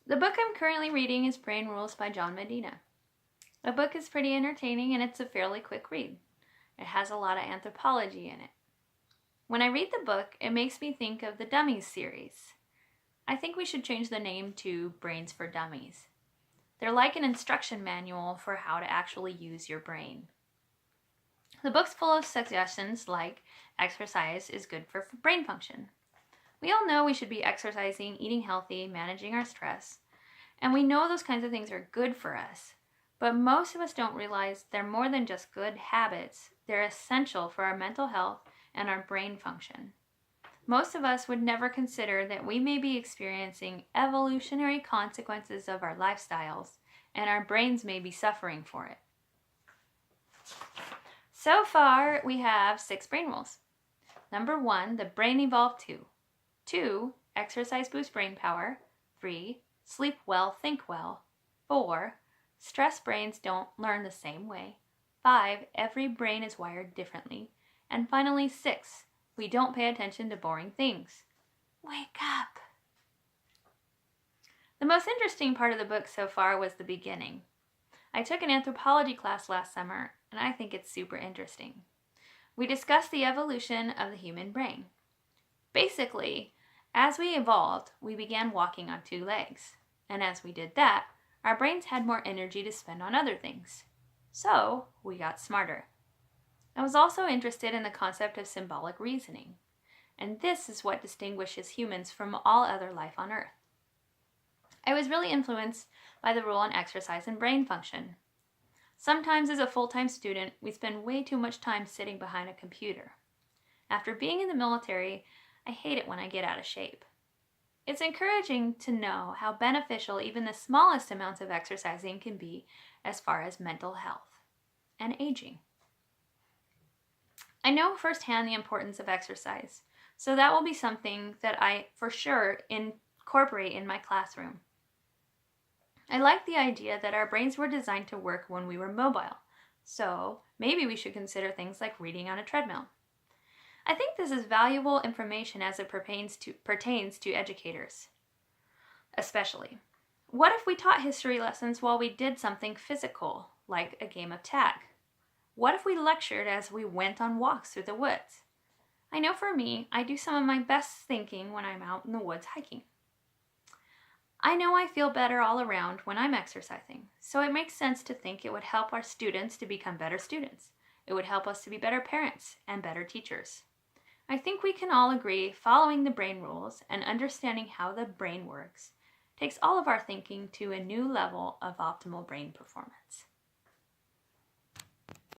The book I'm currently reading is Brain Rules by John Medina. The book is pretty entertaining and it's a fairly quick read. It has a lot of anthropology in it. When I read the book, it makes me think of the Dummies series. I think we should change the name to Brains for Dummies. They're like an instruction manual for how to actually use your brain. The book's full of suggestions like exercise is good for brain function. We all know we should be exercising, eating healthy, managing our stress, and we know those kinds of things are good for us. But most of us don't realize they're more than just good habits. They're essential for our mental health and our brain function. Most of us would never consider that we may be experiencing evolutionary consequences of our lifestyles, and our brains may be suffering for it. So far, we have 6 brain rules. Number 1, the brain evolved 2. 2, exercise boosts brain power. 3, sleep well, think well. 4, stress brains don't learn the same way. 5, every brain is wired differently. And finally, 6, we don't pay attention to boring things. Wake up! The most interesting part of the book so far was the beginning. I took an anthropology class last summer, and I think it's super interesting. We discussed the evolution of the human brain. Basically, as we evolved, we began walking on 2 legs. And as we did that, our brains had more energy to spend on other things. So, we got smarter. I was also interested in the concept of symbolic reasoning. And this is what distinguishes humans from all other life on Earth. I was really influenced by the rule on exercise and brain function. Sometimes as a full-time student, we spend way too much time sitting behind a computer. After being in the military, I hate it when I get out of shape. It's encouraging to know how beneficial even the smallest amounts of exercising can be as far as mental health and aging. I know firsthand the importance of exercise, so that will be something that I for sure incorporate in my classroom. I like the idea that our brains were designed to work when we were mobile, so maybe we should consider things like reading on a treadmill. I think this is valuable information as it pertains to educators, especially. What if we taught history lessons while we did something physical, like a game of tag? What if we lectured as we went on walks through the woods? I know for me, I do some of my best thinking when I'm out in the woods hiking. I know I feel better all around when I'm exercising, so it makes sense to think it would help our students to become better students. It would help us to be better parents and better teachers. I think we can all agree following the brain rules and understanding how the brain works takes all of our thinking to a new level of optimal brain performance.